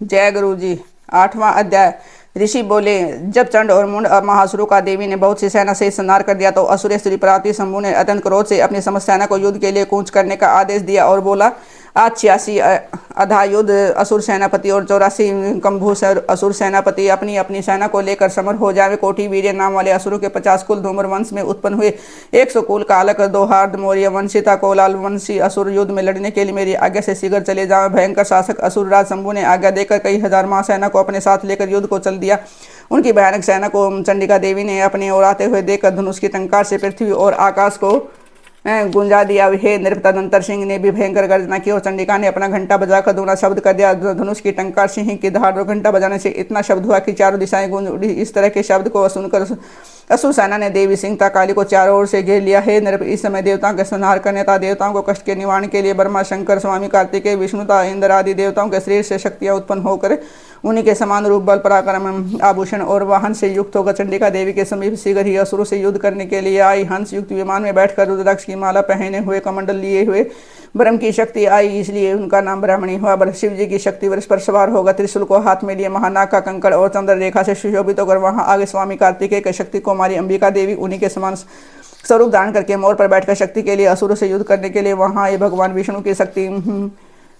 जय गुरु जी। 8वां अध्याय। ऋषि बोले, जब चंड और मुंड महासुरों का देवी ने बहुत सी सेना से संहार कर दिया तो असुर श्री प्राप्ति शंभु ने अत्यंत क्रोध से अपनी समस्त सेना को युद्ध के लिए कूच करने का आदेश दिया और बोला, आज 86 अधायुध असुर सेनापति और 84 कंभूसर असुर सेनापति अपनी अपनी सेना को लेकर समर हो जावे। कोटि वीर्य नाम वाले असुरों के 50 कुल धूम्र वंश में उत्पन्न हुए, 100 कुल कालक दोहार्द मौर्य वंशिता कोलाल वंशी असुर युद्ध में लड़ने के लिए मेरी आज्ञा से शीघ्र चले जावे। भयंकर शासक असुर राज शंभु ने आज्ञा देकर कई हजार महासेना को अपने साथ लेकर युद्ध को चल दिया। उनकी भयानक सेना को चंडिका देवी ने अपने ओर आते हुए देखकर धनुष की टंकार से पृथ्वी और आकाश को गुंजा दिया। हे नृप, तदंतर सिंह ने भी भयंकर गर्जना की और चंडिका ने अपना घंटा बजाकर दूना शब्द कर दिया। धनुष की टंकार सिंह की धार और घंटा बजाने से इतना शब्द हुआ कि चारों दिशाएं गूंज उठी। इस तरह के शब्द को सुनकर असुर सेना ने देवी सिंह काली को चारों ओर से घेर लिया। हे नृप, इस समय देवताओं के संहार करने तथा देवताओं को कष्ट के निवारण के लिए ब्रह्मा शंकर स्वामी कार्तिकेय विष्णुता इंद्र आदि देवताओं के शरीर से शक्तियां उत्पन्न होकर उन्हीं के समान रूप बल पराक्रम आभूषण और वाहन से युक्त होकर चंडिका देवी के समीप शीघ्र ही असुरों से युद्ध करने के लिए आई। हंस युक्त विमान में बैठकर रुद्राक्ष की माला पहने हुए कमंडल लिए हुए ब्रह्म की शक्ति आई, इसलिए उनका नाम ब्राह्मणी हुआ। शिव जी की शक्ति वृक्ष पर सवार होगा, त्रिशूल को हाथ में लिए महानाग का कंकड़ और चंद्र रेखा से सुशोभित होकर वहां आगे स्वामी कार्तिकेय की शक्ति कुमारी अंबिका देवी उन्हीं के समान स्वरूप धारण करके मोर पर बैठकर शक्ति के लिए असुरों से युद्ध करने के लिए वहां आए। भगवान विष्णु की शक्ति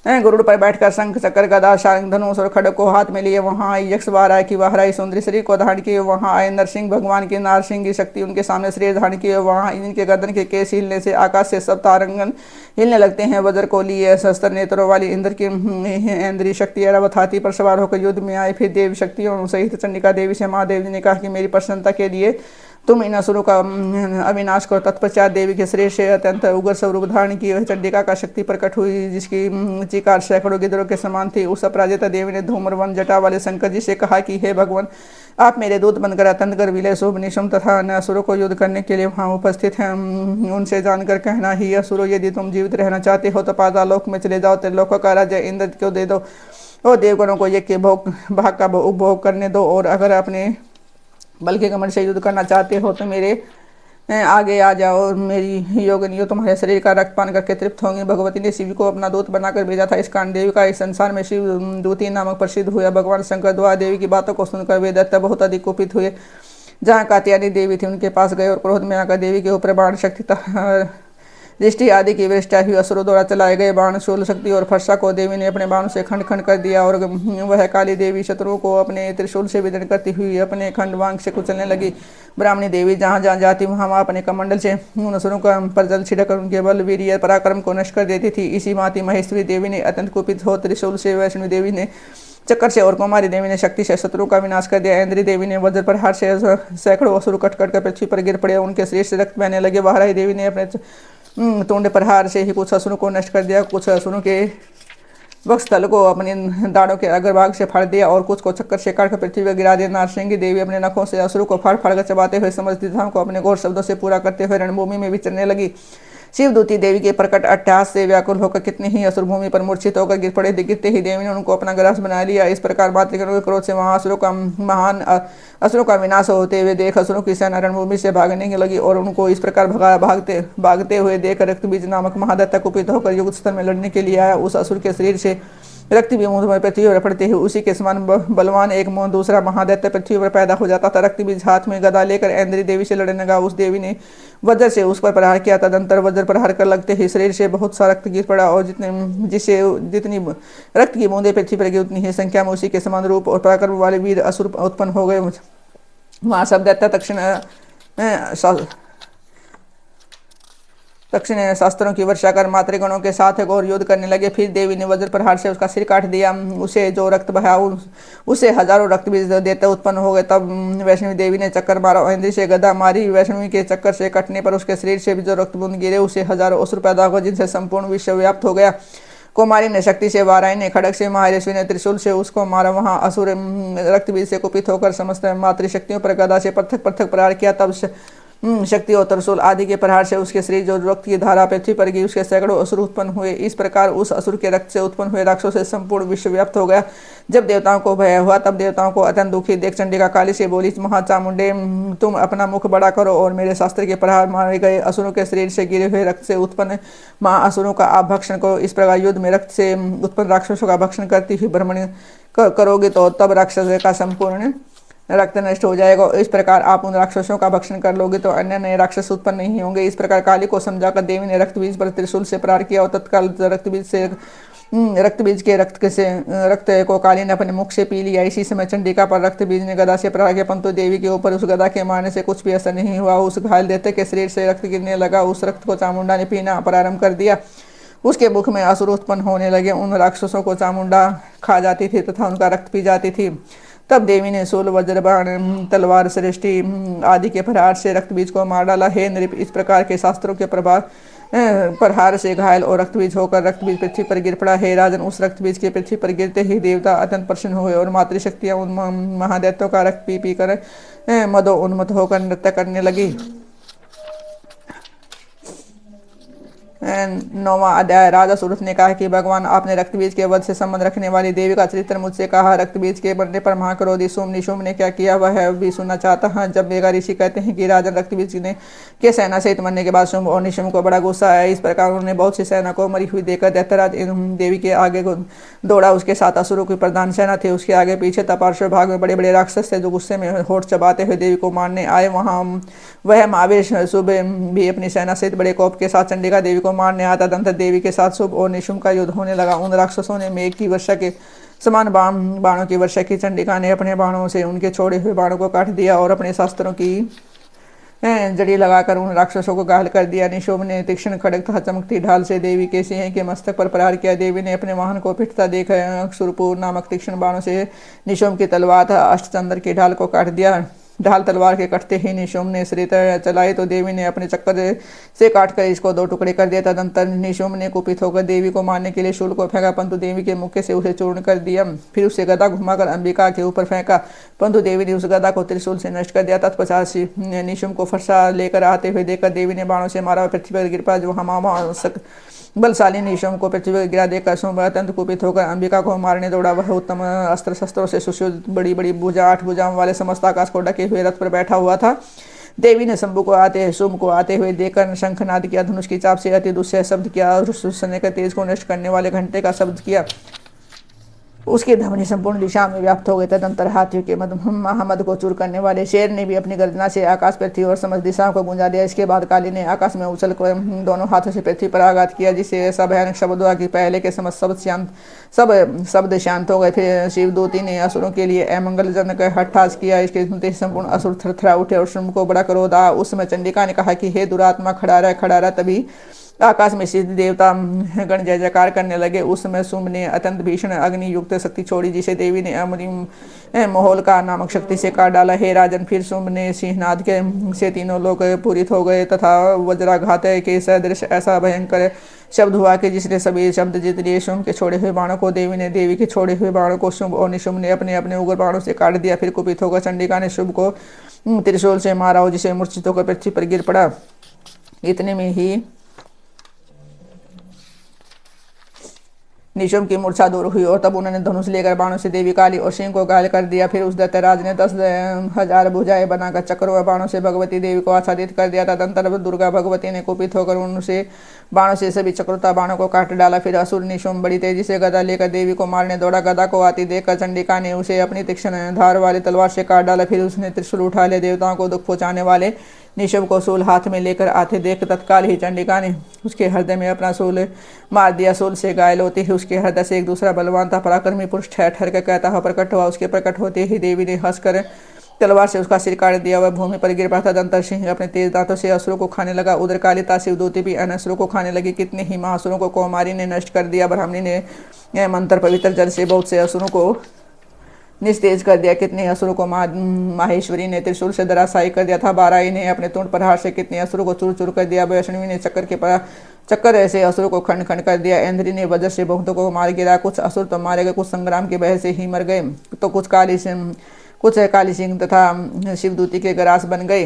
गरुड़ पर बैठकर शंख चक्र गदा शांग धनुष और खड़ग को हाथ में लिए वहां आई। यक्ष वाराई की वाहराई सुंदरी शरीर को धारण किए वहां आए। नरसिंह भगवान की नारसिंह की शक्ति उनके सामने शरीर धारण किए वहां। इनके गर्दन के केस हिलने से आकाश से सब तारंगन हिलने लगते हैं। वज्र को लिए शस्त्र नेत्रों वाली इंद्र की इंद्रिय शक्ति ऐरावत हाथी पर सवार होकर युद्ध में आए। फिर देवी शक्तियों सहित चंडिका देवी से महादेव जी ने कहा कि मेरी प्रसन्नता के लिए तुम इन असुरों का अविनाश करो। तत्पश्चात देवी के शरीर से अत्यंत उग्र स्वरूप धारण की वह चंडिका का शक्ति प्रकट हुई, जिसकी चिकार सैकड़ों गिद्धों के समान थी। उस अपराजिता देवी ने धूम्रवन जटा वाले शंकर जी से कहा कि हे भगवान, आप मेरे दूत बनकर अत्यंत कर विलय शुभ निशुम तथा अन्य असुरों को युद्ध करने के लिए वहाँ उपस्थित हैं। उनसे जानकर कहना, ही असुरों, यदि तुम जीवित रहना चाहते हो तो पातालोक में चले जाओ, त्रिलोकों का राज्य इंद्र को दे दो और देवगणों को यज्ञ के भाग का उपभोग करने दो। और अगर अपने बल के कमर से युद्ध करना चाहते हो तो मेरे आगे आ जाओ। मेरी योगिनियों तुम्हारे शरीर का रक्तपान करके तृप्त होंगे। भगवती ने शिव को अपना दूत बनाकर भेजा था। इस कारण देवी का इस संसार में शिव दूती नामक प्रसिद्ध हुआ। भगवान शंकर द्वारा देवी की बातों को सुनकर वे दैत्य बहुत अधिक कुपित हुए। जहाँ कात्यायनी देवी थी उनके पास गए और क्रोध में आकर देवी के ऊपर बाण शक्ति दृष्टि आदि की वृष्टि हुई। असुरों द्वारा चलाए गए बाण शूल शक्ति और फरसा को देवी ने अपने बाणों से खंड खंड कर दिया और वह काली देवी शत्रुओं को अपने त्रिशूल से विदन करती हुई अपने खंडवांग से कुचलने लगी। ब्राह्मणी देवी जहाँ जहाँ जाती वहाँ वहाँ अपने कमंडल से उन असुरों का पर जल छिड़कर उनके बल वीर्य पराक्रम को नष्ट कर देती थी। इसी भांति महेश्वरी देवी ने अत्यंत कुपित हो त्रिशूल से, वैष्णवी देवी ने चक्कर से और कुमारी देवी ने शक्ति से शत्रुओं का विनाश कर दिया। इंद्री देवी ने वज्र प्रहार से सैकड़ों असुर कट कट कर पृथ्वी पर गिर पड़े, उनके शरीर से रक्त बहने लगे। वाहराई देवी ने अपने तोंड प्रहार से ही कुछ असुरों को नष्ट कर दिया, कुछ असुरों के वक्षस्थल को अपने दाढ़ों के अग्रभाग से फाड़ दिया और कुछ को चक्कर से काटकर पृथ्वी पर गिरा दिया। नारसिंह देवी अपने नखों से असुरों को फाड़ फाड़ कर चबाते हुए समस्त दिशाओं को अपने घोर शब्दों से पूरा करते हुए रणभूमि में विचरने लगी। शिवदूती देवी के प्रकट अट्टहास से व्याकुल होकर कितने ही असुर भूमि पर मूर्छित होकर गिर पड़े। गिरते ही देवी ने उनको अपना ग्रास बना लिया। इस प्रकार मातृगणों के क्रोध से वहां असुरों का विनाश होते हुए देख असुरों की सेना रणभूमि से भागने लगी और उनको इस प्रकार भागते हुए देख रक्तबीज नामक महादैत्य कुपित होकर युद्ध स्थल में लड़ने के लिए आया। उस असुर के शरीर से रक्त बीज पृथ्वी पर पड़ते हुए उसी के समान बलवान एक दूसरा महादैत्य पृथ्वी पर पैदा हो जाता था। रक्त बीज हाथ में गदा लेकर इंद्री देवी से लड़ने लगा। उस देवी ने वज्र से उस पर प्रहार किया। तदंतर वज्र प्रहार कर लगते ही शरीर से बहुत सा रक्त गिर पड़ा और जितनी रक्त की बूंदें पृथ्वी पर गिरी उतनी ही संख्या में उसी के समान रूप और पराक्रम वाले वीर असुर उत्पन्न हो गए। वहाँ सब दैत्य दक्षिण शास्त्रों की वर्षा कर मातृगणों के साथ घोर युद्ध करने लगे। फिर देवी ने वज्र प्रहार से उसका सिर काट दिया। उसे जो रक्त बहा उसे हजारों रक्त बीज देते उत्पन्न हो गए। तब वैष्णवी देवी ने चक्कर मारा, इंद्री से गदा मारी। वैष्णवी के चक्कर से कटने पर उसके शरीर से भी जो रक्त बूंद गिरे उसे हजारों असुर पैदा हो, जिनसे संपूर्ण विश्व व्याप्त हो गया। कुमारी ने शक्ति से, वाराई ने खड़ग से, महारेश्वरी ने त्रिशूल से उसको मारा। वहां असुर रक्तबीज से कुपित होकर समस्त मातृशक्तियों पर गदा से पृथक पृथक प्रहार किया। तब शक्ति और त्रिशूल आदि के प्रहार से उसके शरीर जो रक्त की धारा पृथ्वी पर गिरी उसके सैकड़ों असुर उत्पन्न हुए। इस प्रकार उस असुर के रक्त से उत्पन्न हुए राक्षसों से संपूर्ण विश्व व्याप्त हो गया। जब देवताओं को भय हुआ तब देवताओं को अत्यंत दुखी देख चंडिका काली से बोली, महाचामुंडे, तुम अपना मुख बड़ा करो और मेरे शास्त्र के प्रहार मारे गए असुरों के शरीर से गिरे हुए रक्त से उत्पन्न महाअसुरों का आप भक्षण करो। इस प्रकार युद्ध में रक्त से उत्पन्न राक्षसों का भक्षण करती हुई ब्रह्मणी करोगे तो तब राक्षस का संपूर्ण रक्त नष्ट हो जाएगा। इस प्रकार आप उन राक्षसों का भक्षण कर लोगे तो अन्य नए राक्षस उत्पन्न नहीं होंगे। इस प्रकार काली को समझाकर देवी ने रक्त बीज पर त्रिशूल से प्रहार किया और तत्काल रक्त बीज के रक्त को काली ने अपने मुख से पी लिया। इसी समय चंडिका पर रक्त बीज ने गदा से प्रहार किया, परंतु देवी के ऊपर उस गदा के मारने से कुछ भी असर नहीं हुआ। उस घायल देवते के शरीर से रक्त गिरने लगा। उस रक्त को चामुंडा ने पीना प्रारंभ कर दिया। उसके मुख में असुर उत्पन्न होने लगे। उन राक्षसों को चामुंडा खा जाती थी तथा उनका रक्त पी जाती थी। तब देवी ने शूल, वज्र, बाण, तलवार, सृष्टि आदि के प्रहार से रक्त बीज को मार डाला। हे नृप, इस प्रकार के शास्त्रों के प्रहार से घायल और रक्त बीज होकर रक्त बीज पृथ्वी पर गिर पड़ा। हे राजन, उस रक्त बीज के पृथ्वी पर गिरते ही देवता अत्यंत प्रसन्न हुए और मातृशक्तियां उन महादैत्यों का रक्त पी पी कर मदो उन्मत्त होकर नृत्य करने लगी। 9वां अध्याय। राजा सूरत ने कहा कि भगवान, आपने रक्तबीज के वध से संबंध रखने वाली देवी का चरित्र मुझसे कहा। रक्तबीज के मरने पर महाक्रोधी निशुम्भ ने क्या किया वह भी सुनना चाहता हूं। जब मेघा ऋषि कहते हैं कि राजा रक्तबीज के सेना सहित मरने के बाद शुंभ और निशुम्भ को बड़ा गुस्सा आया। इस प्रकार उन्होंने बहुत सी सेना को मरी हुई देखकर दैत्यराज देवी के आगे दौड़ा। उसके साथ असुरों की प्रधान सेना थी। उसके आगे पीछे तपार्श्व भाग में बड़े बड़े राक्षस थे जो गुस्से में होठ चबाते हुए देवी को मारने आए। वह महावीर शुभ भी अपनी सेना सहित बड़े कोप के साथ चंडिका देवी को मारने आता। तदंतर देवी के साथ शुभ और निशुम्भ का युद्ध होने लगा। उन राक्षसों ने मेघ की वर्षा के समान बाणों की वर्षा की। चंडिका ने अपने बाणों से उनके छोड़े हुए बाणों को काट दिया और अपने शास्त्रों की जड़ी लगाकर उन राक्षसों को घायल कर दिया। निशुम्भ ने तीक्ष्ण खड़ग तथा चमकती ढाल से देवी के सिंह के मस्तक पर प्रहार किया। देवी ने अपने वाहन को पिटता देख सुरपुर नामक तीक्ष्ण बाणों से निशुम्भ की तलवार तथा अष्टचंद्र की ढाल को काट दिया। ढाल तलवार के कटते ही निशुम्भ ने श्रीतर चलाई तो देवी ने अपने चक्कर से काटकर इसको 2 टुकड़े कर दिया। तदंतर निशुम्भ ने कुपित होकर देवी को मारने के लिए शूल को फेंका, परंतु देवी के मुक्के से उसे चूर्ण कर दिया। फिर उसे गदा घुमाकर अंबिका के ऊपर फेंका, परंतु देवी ने उस गदा को त्रिशूल से नष्ट कर दिया। तत्पश्चात निशुम्भ को फरसा लेकर आते हुए देखकर देवी ने बाणों से मारा और पृथ्वी पर गिर पड़ा। जो हम बलशाली निशुम्भ को पृथ्वी पर गिरा देखकर शुंभ अत्यंत कुपित होकर अंबिका को मारने दौड़ा। वह उत्तम अस्त्र शस्त्रों से सुशोभित बड़ी बड़ी भुजा 8 भुजाओं वाले समस्त आकाश को ढके हुए रथ पर बैठा हुआ था। देवी ने शुंभ को आते हुए देखकर शंखनाद किया, धनुष की चाप से अति दुस्सह शब्द किया और उस के तेज को नष्ट करने वाले घंटे का शब्द किया। उसके धमनी संपूर्ण दिशा में व्याप्त हो गए। तदंतर हाथियों के महामद को चूर करने वाले शेर ने भी अपनी गर्जना से आकाश पृथ्वी और समस्त दिशाओं को गूंजा दिया। इसके बाद काली ने आकाश में उछल कर दोनों हाथों से पृथ्वी पर आघात किया, जिससे ऐसा भयानक शब्द हुआ कि पहले के समस्त शब्द शांत हो गए। फिर शिवदूती ने असुरों के लिए अमंगलजनक हट्ठास किया। इसके सुनते संपूर्ण असुर थरथरा उठे और शुंभ को बड़ा क्रोध आया। उस समय चंडिका ने कहा कि हे दुरात्मा, खड़ा रहा। तभी आकाश में सिद्ध देवता गण जय जयकार करने लगे। उस समय शुंभ ने अत्यंत भीषण अग्नि युक्त शक्ति छोड़ी, जिसे देवी ने अमरी मोहल का नामक शक्ति से काट डाला। हे राजन, फिर शुंभ ने सिंहनाद के से तीनों लोग पूरित हो गए तथा वज्राघात के सदृश ऐसा भयंकर शब्द हुआ कि जिसने सभी शब्द जीत लिए। शुंभ के छोड़े हुए बाणों को देवी ने, देवी के छोड़े हुए बाणों को शुंभ और निशुम्भ ने अपने अपने उग्र बाणों से काट दिया। फिर कुपित होकर चंडिका ने शुंभ को त्रिशूल से मारा और जिसे मूर्छित होकर पृथ्वी पर गिर पड़ा। इतने में ही निशुम्भ की मूर्छा दूर हुई और तब उन्होंने धनुष लेकर बाणों से देवी काली और सिंह को घायल कर दिया। फिर उस दैत्यराज ने 10,000 भुजाएं बनाकर चक्रों व बाणों से भगवती देवी को आच्छादित कर दिया। तदंतर दुर्गा भगवती ने कुपित होकर उनसे बाणों से सभी चक्रोता बाणों को काट डाला। फिर असुर निशुम्भ बड़ी तेजी से गदा लेकर देवी को मारने दौड़ा। गदा को आती देखकर चंडिका ने उसे अपनी तीक्ष्ण धार वाली तलवार से काट डाला। फिर उसने त्रिशूल उठा लिया। देवताओं को दुख पहुंचाने वाले निशुम्भ को शूल हाथ में लेकर आते देख तत्काल ही चंडिका ने उसके हृदय में अपना शूल मार दिया। शूल से घायल होते ही उसके हृदय से एक दूसरा बलवान था पराक्रमी पुरुष ठहर ठहर कर कहता हुआ प्रकट हुआ। उसके प्रकट होते ही देवी ने हंसकर तलवार से उसका सिर काट दिया। वह भूमि पर गिर पड़ा। तदंतर सिंह अपने तेज दांतों से असुरों को खाने लगा। उधर कालिता शिवदूती भी अन्य असुरों को खाने लगी। कितने ही महासुरों को कौमारी ने नष्ट कर दिया। ब्राह्मणी ने मंत्र पवित्र जल से बहुत से असुरों को निस्तेज कर दिया। कितने असुरों को माहेश्वरी ने त्रिशूल से धराशायी कर दिया था। बाराई ने अपने तुंड प्रहार से कितने असुरों को चूर चूर कर दिया। वैष्णवी ने चक्कर ऐसे असुरों को खंड खंड कर दिया। इंद्री ने वज्र से बहुतों को मार गिरा। कुछ असुर तो मारे गए, कुछ संग्राम के बह से ही मर गए, तो कुछ काली सिंह तथा शिवदूती के ग्रास बन गए।